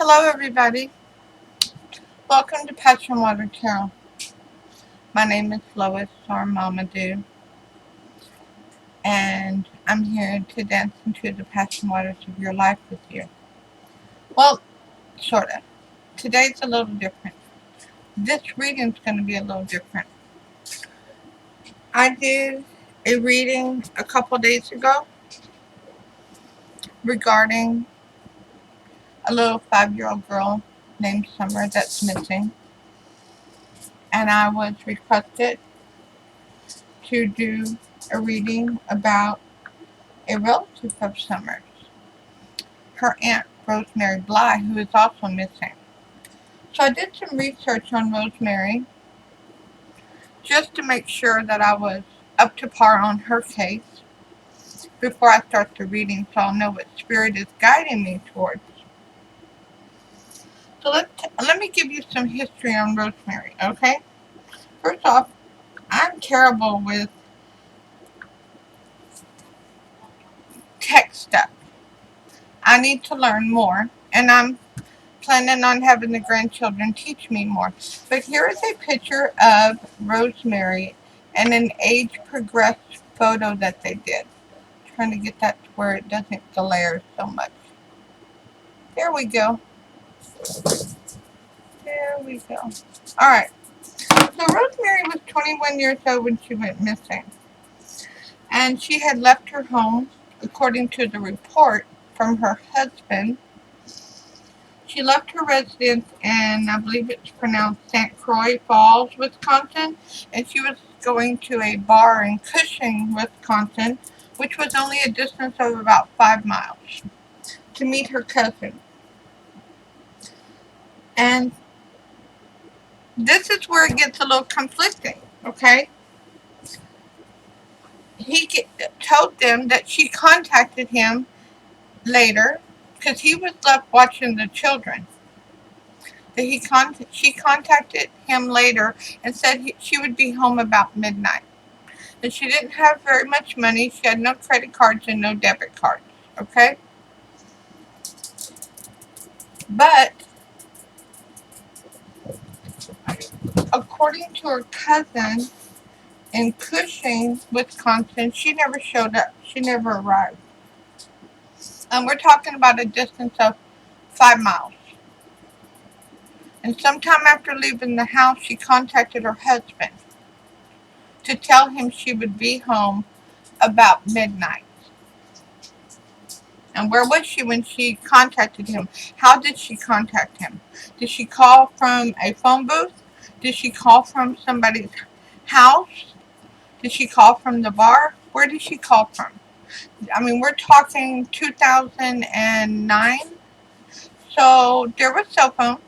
Hello everybody, welcome to PassionWater Tarot. My name is Lois or Mama Do, and I'm here to dance into the passion waters of your life with you. Well, sort of. Today's a little different. This reading's going to be a little different. I did a reading a couple days ago regarding a little 5-year-old girl named Summer that's missing, and I was requested to do a reading about a relative of Summer's, her aunt Rosemary Bly, who is also missing. So I did some research on Rosemary just to make sure that I was up to par on her case before I start the reading, so I'll know what spirit is guiding me towards. So let me give you some history on Rosemary, okay? First off, I'm terrible with tech stuff. I need to learn more, and I'm planning on having the grandchildren teach me more. But here is a picture of Rosemary and an age progressed photo that they did. I'm trying to get that to where it doesn't glare so much. There we go. There we go. Alright. So Rosemary was 21 years old when she went missing. And she had left her home, according to the report from her husband. She left her residence in, I believe it's pronounced St. Croix Falls, Wisconsin, and she was going to a bar in Cushing, Wisconsin, which was only a distance of about 5 miles, to meet her cousin. And this is where it gets a little conflicting, okay? He told them that she contacted him later, because he was left watching the children. That she contacted him later and said she would be home about midnight. And she didn't have very much money. She had no credit cards and no debit cards. Okay? But according to her cousin in Cushing, Wisconsin, she never showed up. She never arrived. And we're talking about a distance of 5 miles. And sometime after leaving the house, she contacted her husband to tell him she would be home about midnight. And where was she when she contacted him? How did she contact him? Did she call from a phone booth? Did she call from somebody's house? Did she call from the bar? Where did she call from? I mean, we're talking 2009. So there were cell phones.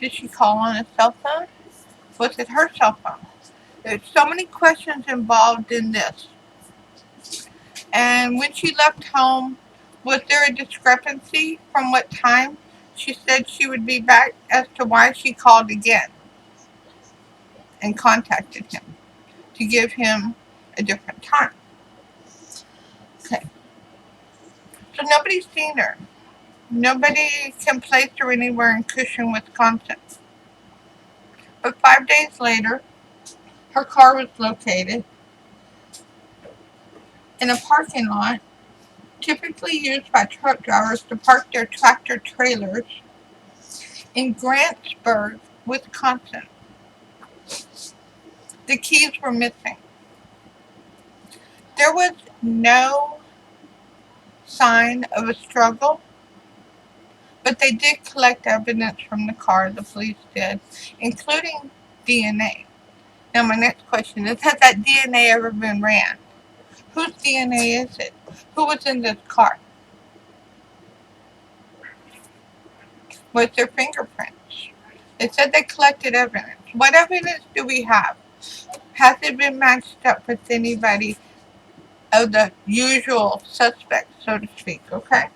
Did she call on a cell phone? Was it her cell phone? There's so many questions involved in this. And when she left home, was there a discrepancy from what time she said she would be back as to why she called again and contacted him to give him a different time? Okay. So nobody's seen her. Nobody can place her anywhere in Cushing, Wisconsin. But 5 days later, her car was located in a parking lot typically used by truck drivers to park their tractor trailers in Grantsburg, Wisconsin. The keys were missing. There was no sign of a struggle, but they did collect evidence from the car, the police did, including DNA. Now my next question is, has that DNA ever been ran? Whose DNA is it? Who was in this car? Was there fingerprints? They said they collected evidence. What evidence do we have? Has it been matched up with anybody of the usual suspects, so to speak, okay?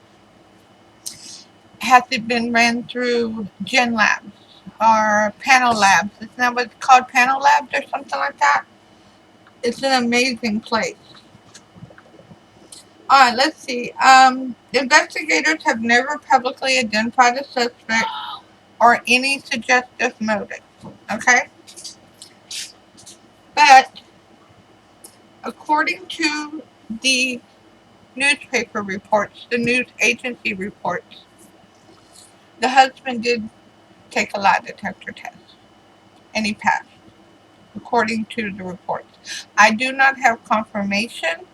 Has it been ran through Gen Labs or Panel Labs? Isn't that what it's called, Panel Labs or something like that? It's an amazing place. Alright, let's see. Investigators have never publicly identified a suspect or any suggestive motive. Okay? But according to the newspaper reports, the news agency reports, the husband did take a lie detector test and he passed, according to the reports. I do not have confirmation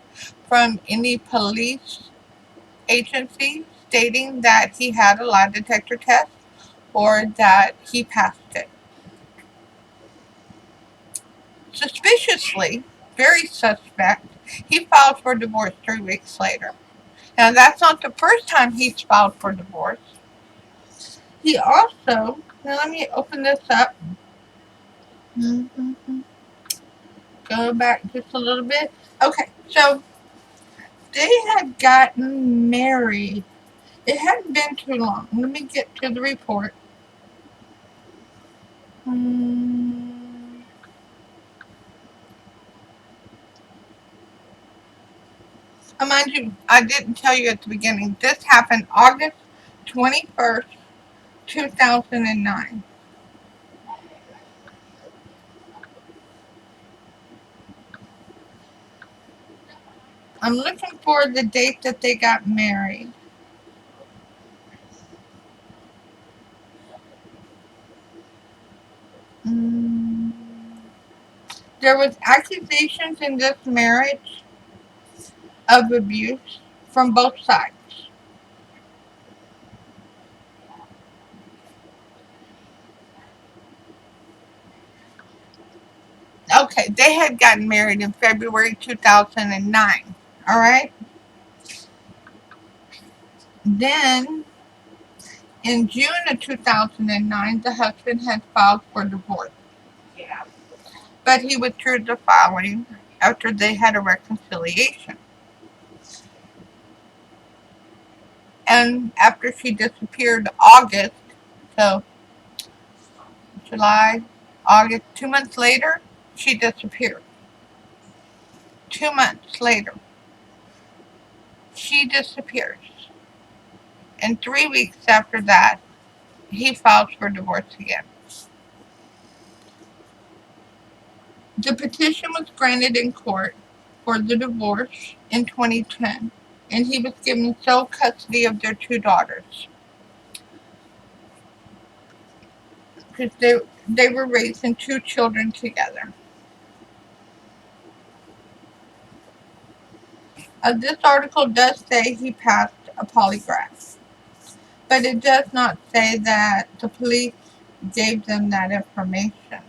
from any police agency stating that he had a lie detector test or that he passed it. Suspiciously, very suspect, he filed for divorce 3 weeks later. Now, that's not the first time he's filed for divorce. He also, now let me open this up. Go back just a little bit. Okay, so they had gotten married. It hadn't been too long. Let me get to the report. Mind you, I didn't tell you at the beginning. This happened August 21st, 2009. I'm looking for the date that they got married. Mm. There was accusations in this marriage of abuse from both sides. Okay, they had gotten married in February 2009. All right. Then in June of 2009, the husband had filed for divorce, but he withdrew the filing after they had a reconciliation. And after she disappeared August, so July, August, 2 months later, she disappeared. 2 months later, she disappears. And 3 weeks after that, he files for divorce again. The petition was granted in court for the divorce in 2010, and he was given sole custody of their 2 daughters because they were raising 2 children together. This article does say he passed a polygraph, but it does not say that the police gave them that information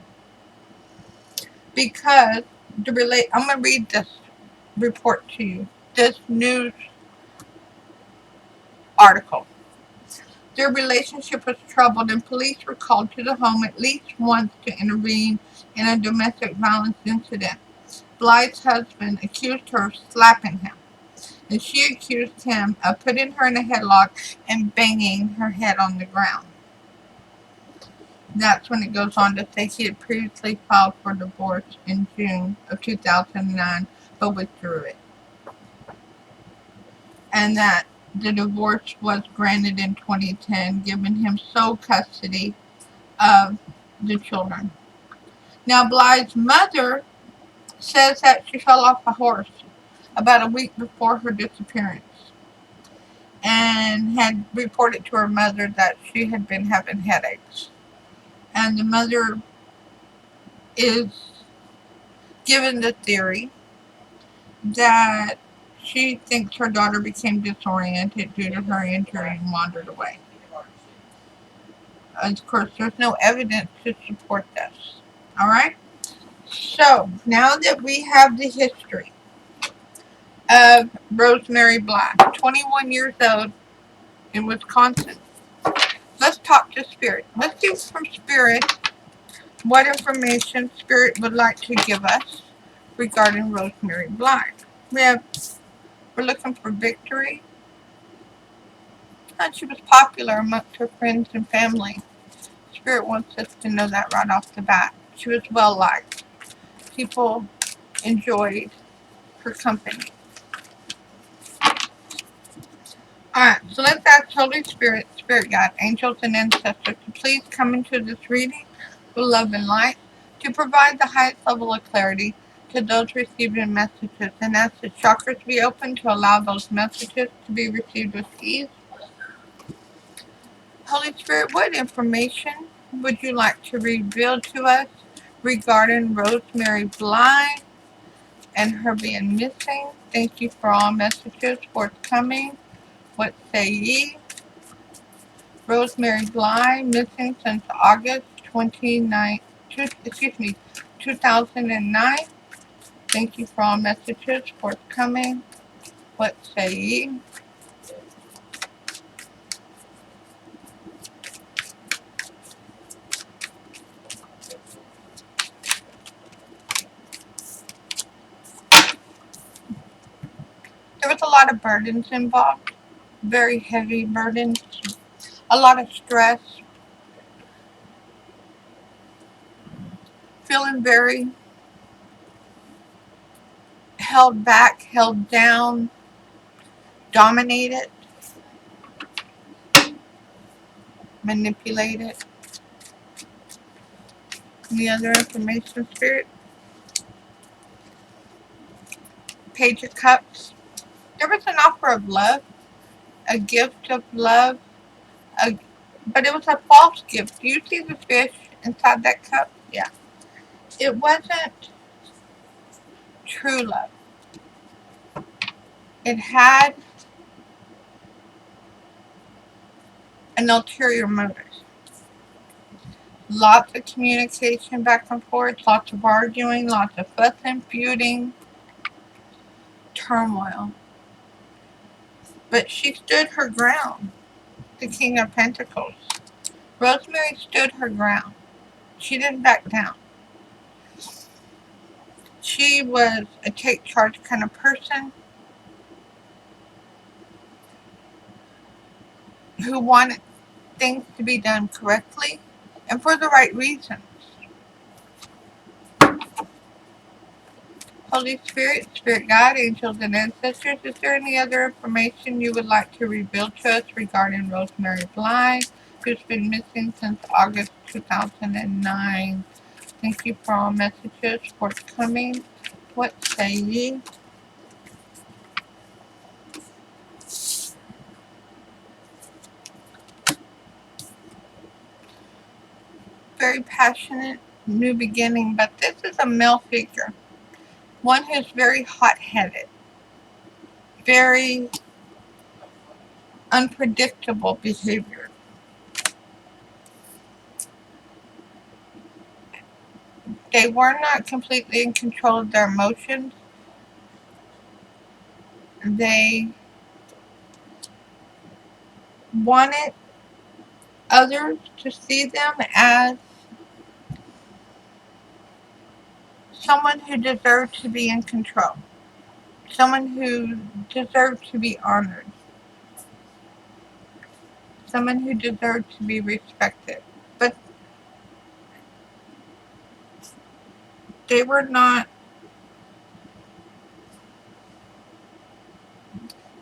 because I'm gonna read this report to you. This news article. Their relationship was troubled, and police were called to the home at least once to intervene in a domestic violence incident. Blythe's husband accused her of slapping him, and she accused him of putting her in a headlock and banging her head on the ground. That's when it goes on to say he had previously filed for divorce in June of 2009, but withdrew it. And that the divorce was granted in 2010, giving him sole custody of the children. Now, Blythe's mother says that she fell off a horse about a week before her disappearance and had reported to her mother that she had been having headaches. And the mother is given the theory that she thinks her daughter became disoriented due to her injury and wandered away. Of course, there's no evidence to support this. All right? So, now that we have the history of Rosemary Bly, 21 years old in Wisconsin, let's talk to Spirit. Let's see from Spirit what information Spirit would like to give us regarding Rosemary Bly. We're looking for Victory. And she was popular amongst her friends and family. Spirit wants us to know that right off the bat. She was well liked. People enjoyed her company. Alright, so let's ask Holy Spirit, Spirit God, angels, and ancestors to please come into this reading with love and light to provide the highest level of clarity to those receiving messages, and ask the chakras be open to allow those messages to be received with ease. Holy Spirit, what information would you like to reveal to us regarding Rosemary Bly and her being missing? Thank you for all messages forthcoming. What say ye? Rosemary Bly, missing since August 2009. Thank you for all messages forthcoming. What say ye? There was a lot of burdens involved, very heavy burdens, a lot of stress, feeling very held back, held down, dominated, manipulated. Any other information, Spirit? Page of Cups. There was an offer of love, a gift of love, a, but it was a false gift. Do you see the fish inside that cup? Yeah. It wasn't true love. It had an ulterior motive. Lots of communication back and forth, lots of arguing, lots of fussing, feuding, turmoil. But she stood her ground, the King of Pentacles. Rosemary stood her ground. She didn't back down. She was a take charge kind of person who wanted things to be done correctly and for the right reasons. Holy Spirit, Spirit God, angels, and ancestors, is there any other information you would like to reveal to us regarding Rosemary Bly, who's been missing since August 2009? Thank you for all messages forthcoming. What say ye? Very passionate, new beginning, but this is a male figure. One who's very hot-headed, very unpredictable behavior. They were not completely in control of their emotions. They wanted others to see them as someone who deserved to be in control, someone who deserved to be honored, someone who deserved to be respected. But they were not,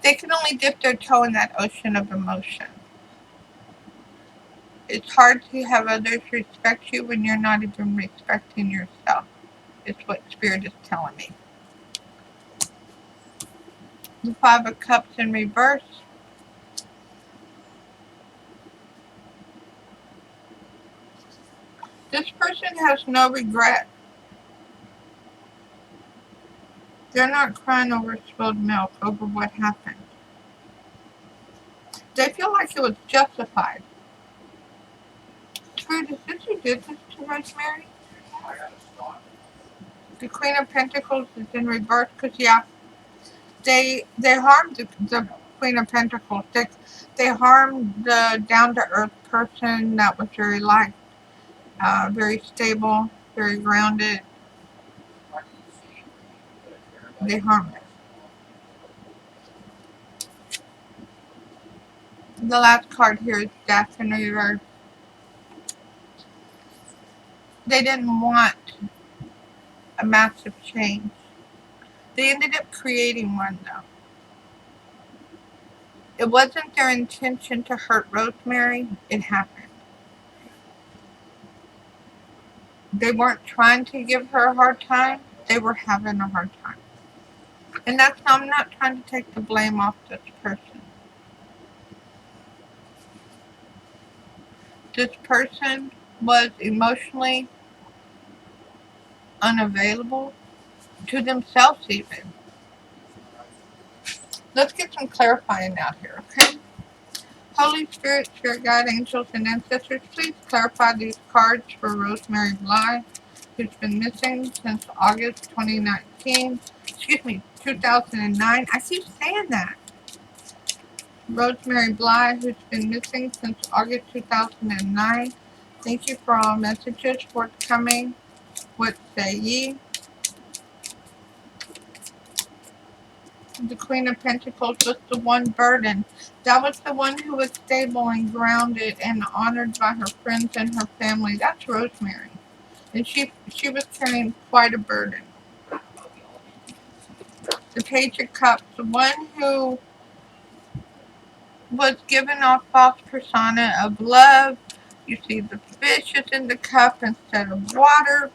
they could only dip their toe in that ocean of emotion. It's hard to have others respect you when you're not even respecting yourself. It's what Spirit is telling me. The Five of Cups in reverse. This person has no regret. They're not crying over spilled milk, over what happened. They feel like it was justified. Spirit, is this who did this to Rosemary? The Queen of Pentacles is in reverse because, yeah, they harmed the Queen of Pentacles. They harmed the down-to-earth person that was very light, very stable, very grounded. They harmed her. The last card here is Death in reverse. They didn't want a massive change. They ended up creating one, though. It wasn't their intention to hurt Rosemary. It happened. They weren't trying to give her a hard time. They were having a hard time. And I'm not trying to take the blame off this person. This person was emotionally unavailable to themselves even. Let's get some clarifying out here, okay? Holy Spirit, Spirit Guide, Angels, and Ancestors, please clarify these cards for Rosemary Bly, who's been missing since August 2019. Excuse me, 2009. I keep saying that. Rosemary Bly, who's been missing since August 2009. Thank you for all messages forthcoming. What say ye? The Queen of Pentacles was the one burden. That was the one who was stable and grounded and honored by her friends and her family. That's Rosemary. And she was carrying quite a burden. The Page of Cups, the one who was given off false persona of love. You see the fish is in the cup instead of water.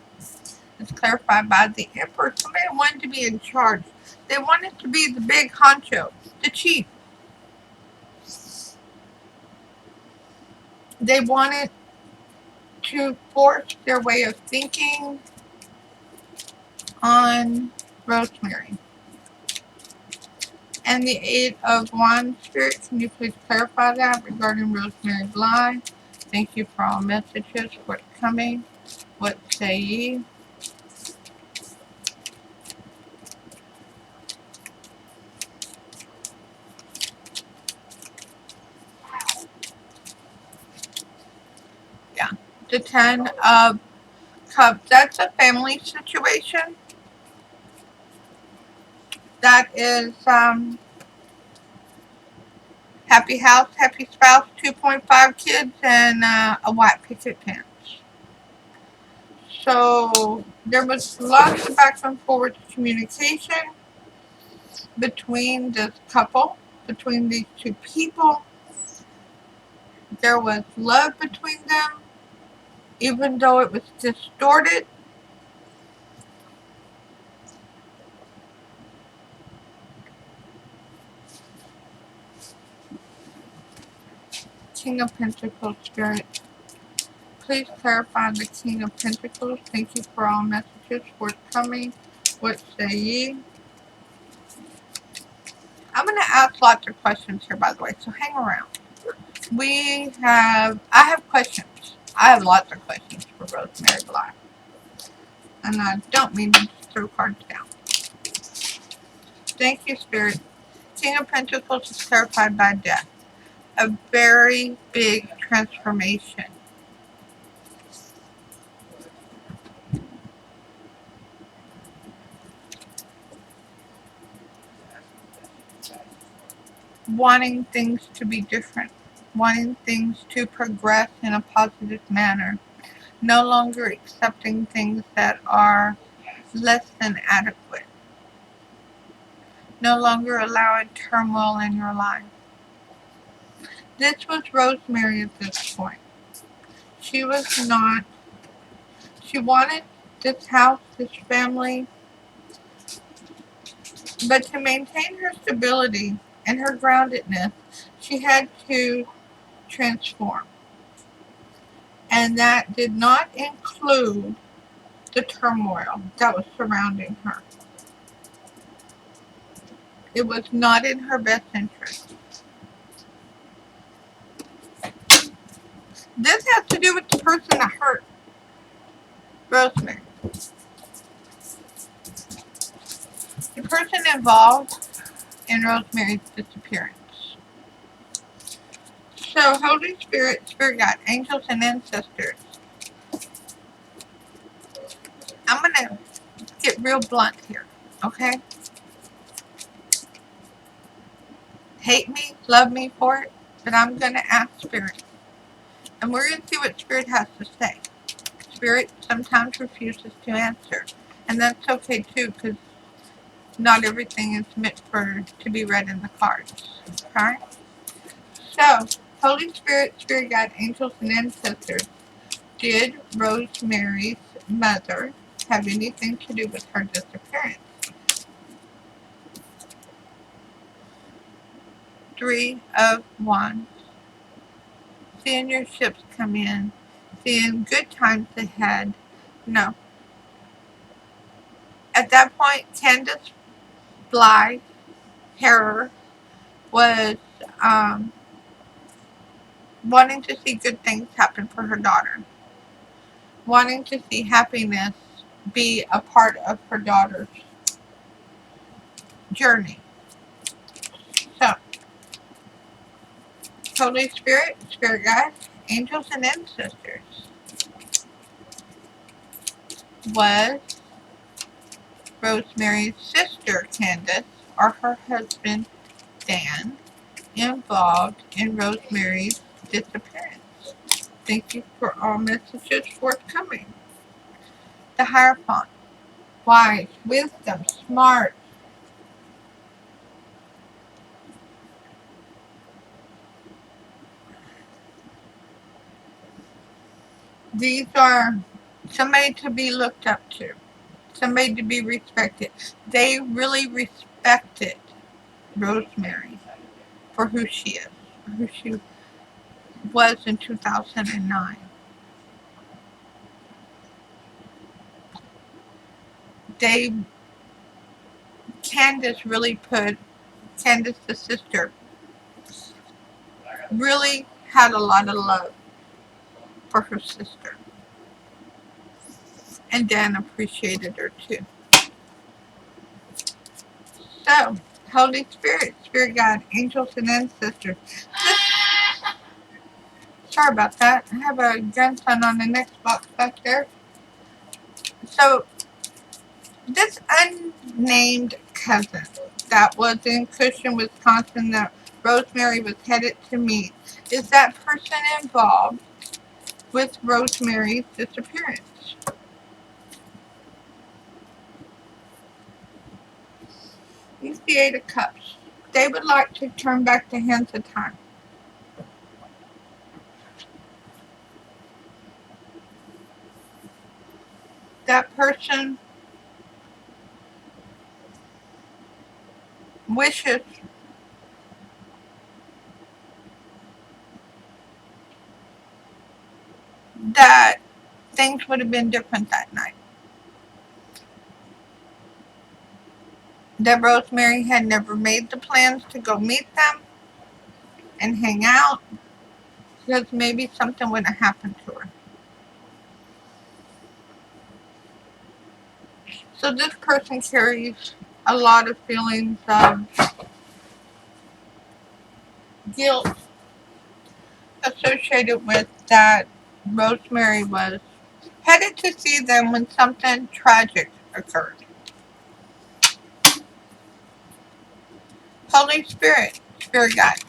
It's clarified by the Emperor. Somebody wanted to be in charge. They wanted to be the big honcho, the chief. They wanted to force their way of thinking on Rosemary. And the Eight of Wands, Spirit, can you please clarify that regarding Rosemary Bly? Thank you for all messages forthcoming. What say ye? Yeah. The Ten of Cups, that's a family situation. That is happy house, happy spouse, 2.5 kids, and a white picket fence. So there was lots of back and forward communication between this couple, between these two people. There was love between them, even though it was distorted. King of Pentacles, Spirit, please clarify the King of Pentacles. Thank you for all messages forthcoming. What say ye? I'm going to ask lots of questions here, by the way, so hang around. I have questions. I have lots of questions for Rosemary Bly. And I don't mean to throw cards down. Thank you, Spirit. King of Pentacles is clarified by death. A very big transformation. Wanting things to be different. Wanting things to progress in a positive manner. No longer accepting things that are less than adequate. No longer allowing turmoil in your life. This was Rosemary at this point. She wanted this house, this family, but to maintain her stability and her groundedness, she had to transform. And that did not include the turmoil that was surrounding her. It was not in her best interest. This has to do with the person that hurt Rosemary. The person involved in Rosemary's disappearance. So, Holy Spirit, Spirit Guide, Angels, and Ancestors. I'm going to get real blunt here, okay? Hate me, love me for it, but I'm going to ask Spirit. And we're going to see what Spirit has to say. Spirit sometimes refuses to answer. And that's okay too, because not everything is meant to be read in the cards. Okay? So, Holy Spirit, Spirit Guide, Angels, and Ancestors, did Rosemary's mother have anything to do with her disappearance? 3 of Wands. Seeing your ships come in. Seeing good times ahead. No. At that point, Candace Bly Harrer was wanting to see good things happen for her daughter. Wanting to see happiness be a part of her daughter's journey. So, Holy Spirit, Spirit Guide, Angels, and Ancestors. Was Rosemary's sister Candace or her husband Dan involved in Rosemary's disappearance? Thank you for all messages forthcoming. The Hierophant. Wise, wisdom, smart. These are somebody to be looked up to. Somebody to be respected. They really respected Rosemary for who she is. For who she was in 2009. Candace the sister, really had a lot of love for her sister. And Dan appreciated her too. So, Holy Spirit, Spirit Guide, Angels, and Ancestors. Sorry about that. I have a grandson on the next box back there. So, this unnamed cousin that was in Cushing, Wisconsin that Rosemary was headed to meet, is that person involved with Rosemary's disappearance? He's the Eight of Cups. They would like to turn back the hands of time. That person wishes that things would have been different that night. That Rosemary had never made the plans to go meet them and hang out because maybe something would have happened to her. So this person carries a lot of feelings of guilt associated with that Rosemary was headed to see them when something tragic occurred. Holy Spirit, Spirit Guide,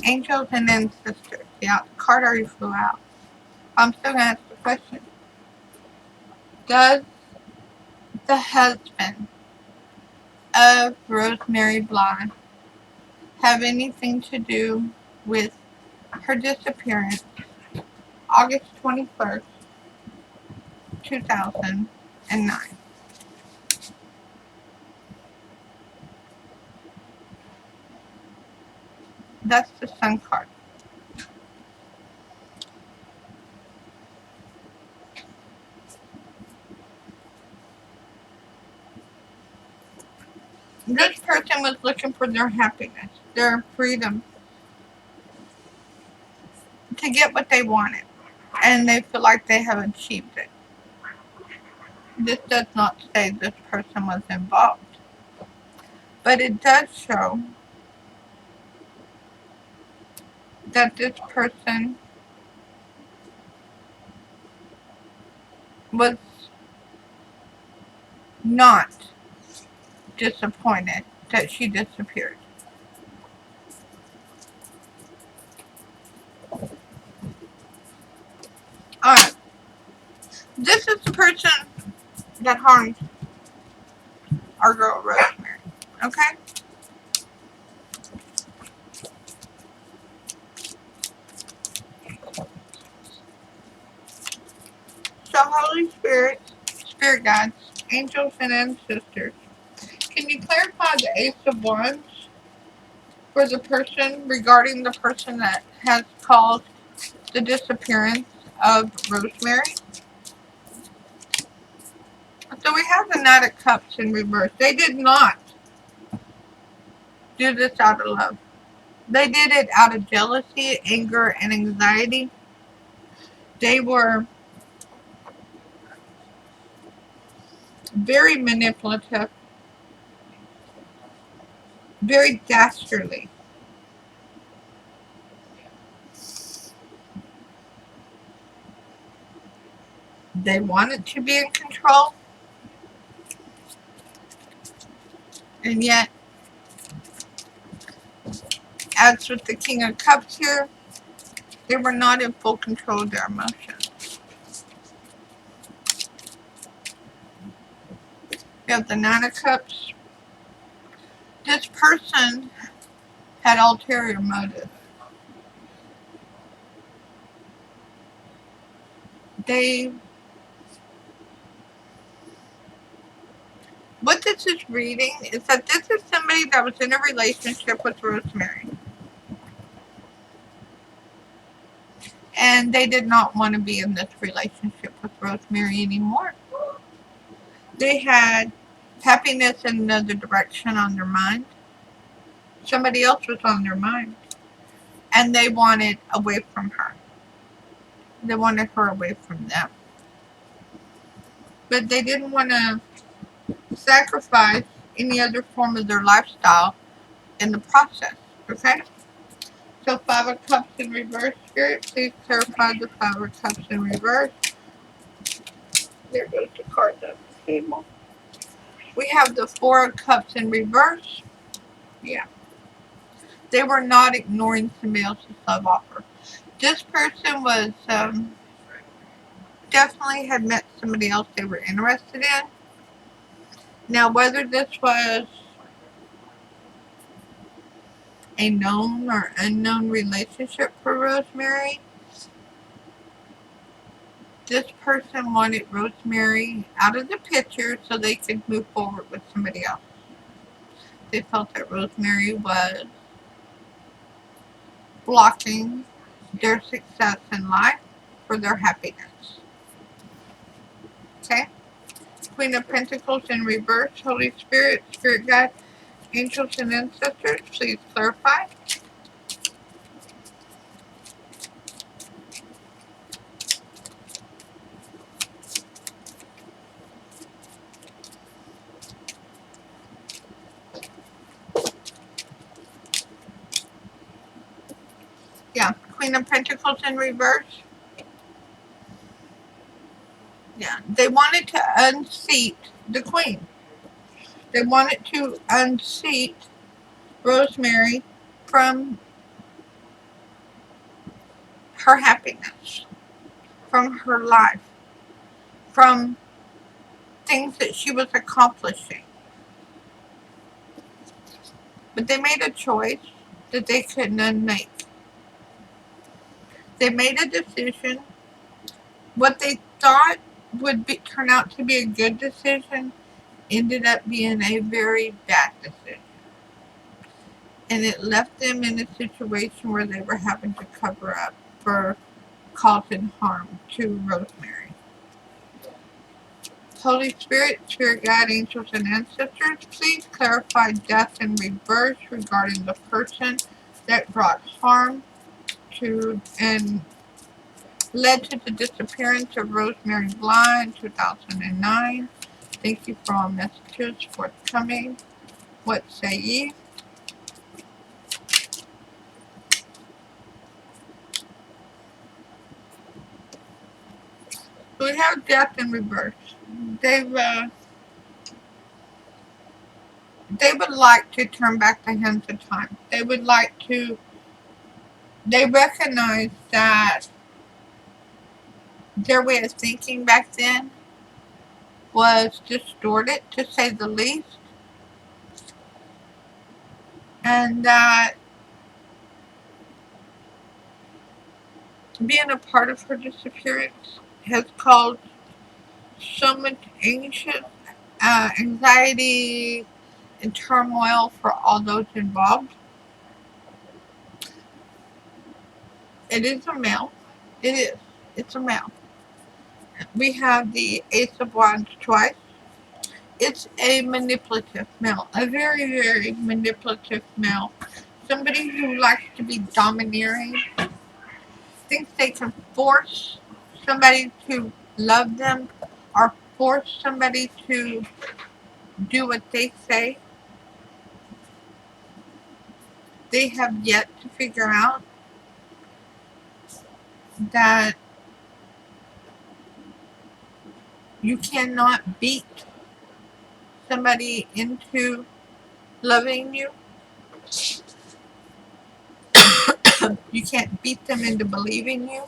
Angels, and Ancestors. Yeah, the card already flew out. I'm still going to ask the question. Does the husband of Rosemary Bly have anything to do with her disappearance August 21st, 2009? That's the Sun card. This person was looking for their happiness, their freedom, to get what they wanted, and they feel like they have achieved it. This does not say this person was involved, but it does show that this person was not disappointed that she disappeared. Alright, this is the person that harmed our girl Rosemary, okay? So Holy Spirit, Spirit Guides, Angels, and Ancestors, can you clarify the Ace of Wands for the person regarding the person that has caused the disappearance of Rosemary? So we have the Knight of Cups in reverse. They did not do this out of love. They did it out of jealousy, anger, and anxiety. They were very manipulative, very dastardly. They wanted to be in control, and yet, as with the King of Cups here, they were not in full control of their emotions. We have the Nine of Cups. This person had ulterior motives. They, what this is reading is that this is somebody that was in a relationship with Rosemary. And they did not want to be in this relationship with Rosemary anymore. They had happiness in another direction on their mind. Somebody else was on their mind. And they wanted away from her. They wanted her away from them. But they didn't want to sacrifice any other form of their lifestyle in the process. Okay? So Five of Cups in reverse, Spirit, please clarify the Five of Cups in reverse. There goes the card up the table. We have the Four of Cups in reverse. Yeah. They were not ignoring somebody else's love offer. This person was definitely had met somebody else they were interested in. Now, whether this was a known or unknown relationship for Rosemary, this person wanted Rosemary out of the picture so they could move forward with somebody else. They felt that Rosemary was blocking their success in life for their happiness. Okay? Queen of Pentacles in reverse, Holy Spirit, Spirit Guide, Angels, and Ancestors, please clarify. Yeah, Queen of Pentacles in reverse. Yeah, they wanted to unseat the Queen. They wanted to unseat Rosemary from her happiness, from her life, from things that she was accomplishing. But they made a choice that they couldn't unmake. They made a decision. What they thought would turn out to be a good decision ended up being a very bad decision. And it left them in a situation where they were having to cover up for causing harm to Rosemary. Holy Spirit, Spirit Guide, Angels, and Ancestors, please clarify death in reverse regarding the person that brought harm to and led to the disappearance of Rosemary Bly in 2009. Thank you for all messages forthcoming. What say ye? We have death in reverse. They've they would like to turn back the hands of time. They would like to. They recognize that their way of thinking back then was distorted, to say the least, and that being a part of her disappearance has caused so much anxious, anxiety, and turmoil for all those involved. It is a male. It is. It's a male. We have the Ace of Wands twice. It's a manipulative male. A very, very manipulative male. Somebody who likes to be domineering, thinks they can force somebody to love them or force somebody to do what they say. They have yet to figure out that you cannot beat somebody into loving you. You can't beat them into believing you.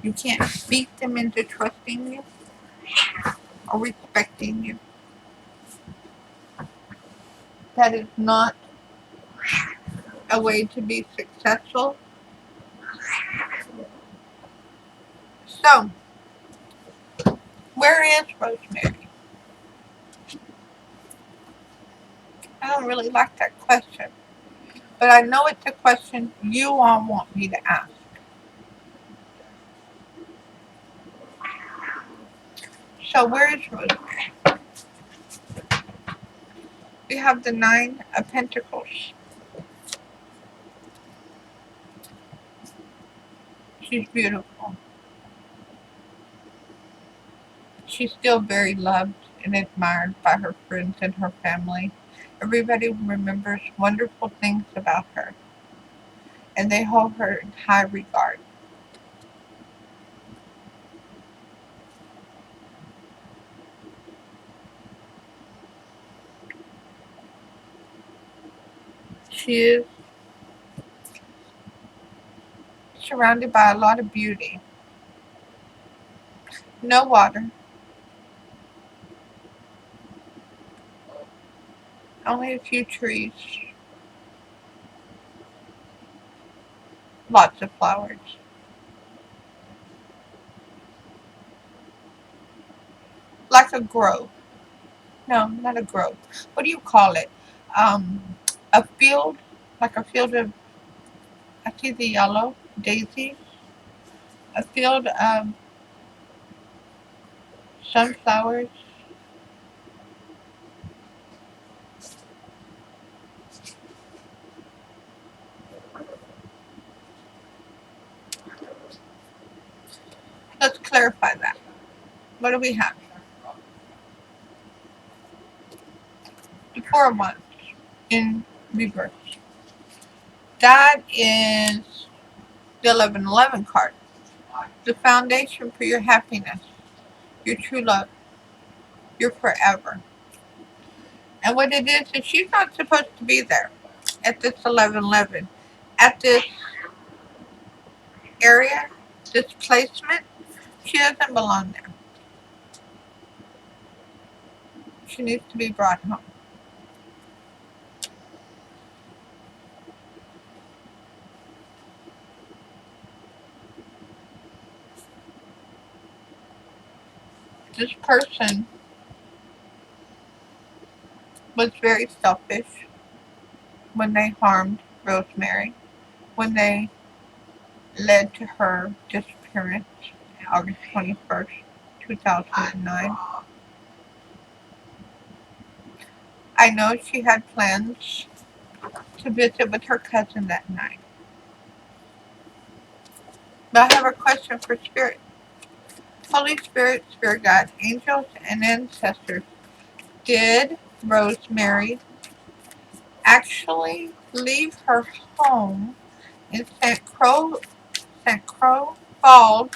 You can't beat them into trusting you or respecting you. That is not a way to be successful. So, where is Rosemary? I don't really like that question, but I know it's a question you all want me to ask. So, where is Rosemary? We have the Nine of Pentacles. She's beautiful. She's still very loved and admired by her friends and her family. Everybody remembers wonderful things about her, and they hold her in high regard. She is surrounded by a lot of beauty. No water, only a few trees, lots of flowers. Like a grove. No, not a grove. What do you call it? Um, a field, like a field of, I see the yellow daisies, a field of sunflowers. Let's clarify that. What do we have? The Four of Wands in reverse. That is the 1111 card. The foundation for your happiness, your true love, your forever. And what it is she's not supposed to be there at this 1111. At this area, this placement, she doesn't belong there. She needs to be brought home. This person was very selfish when they harmed Rosemary, when they led to her disappearance August 21st, 2009. I know she had plans to visit with her cousin that night. But I have a question for Spirit. Holy Spirit, Spirit God, angels, and ancestors, did Rosemary actually leave her home in St. Croix Falls,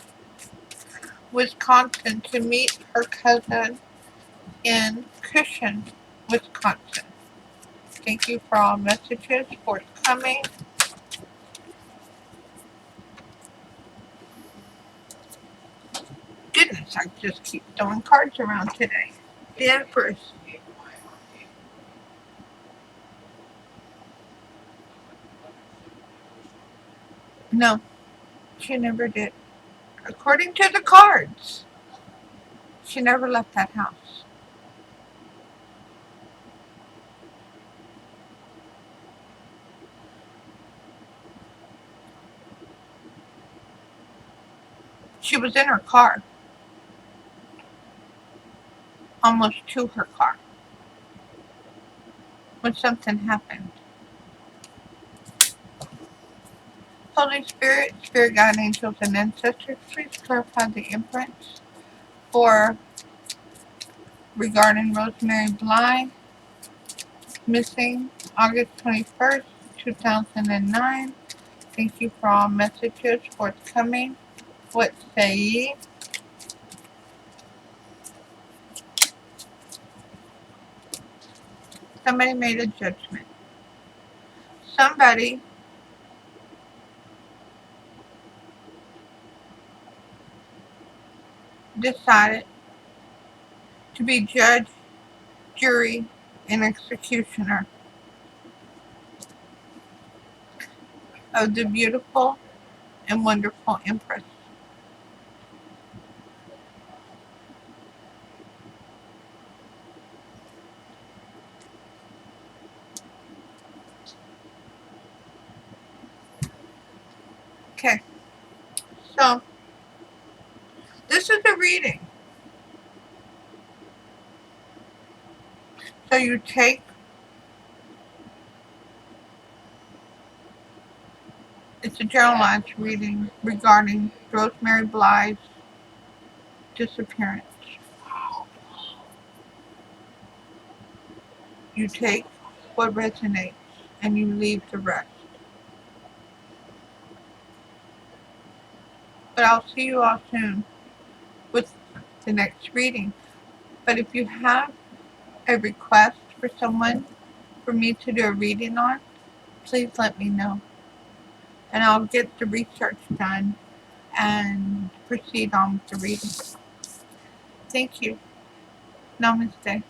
Wisconsin to meet her cousin in Cushion, Wisconsin? Thank you for all messages forthcoming. Goodness, I just keep throwing cards around today. The Empress. No, she never did. According to the cards. She never left that house. She was in her car, almost to her car, when something happened. Holy Spirit, Spirit Guide, Angels, and Ancestors, please clarify the imprints for regarding Rosemary Bly, missing August 21st, 2009. Thank you for all messages forthcoming. What say ye? Somebody made a judgment. Somebody decided to be judge, jury, and executioner of the beautiful and wonderful Empress. Okay, so this is a reading. So you take, it's a generalized reading regarding Rosemary Bly's disappearance. You take what resonates and you leave the rest. But I'll see you all soon with the next reading. But if you have a request for someone for me to do a reading on, please let me know. And I'll get the research done and proceed on with the reading. Thank you. Namaste.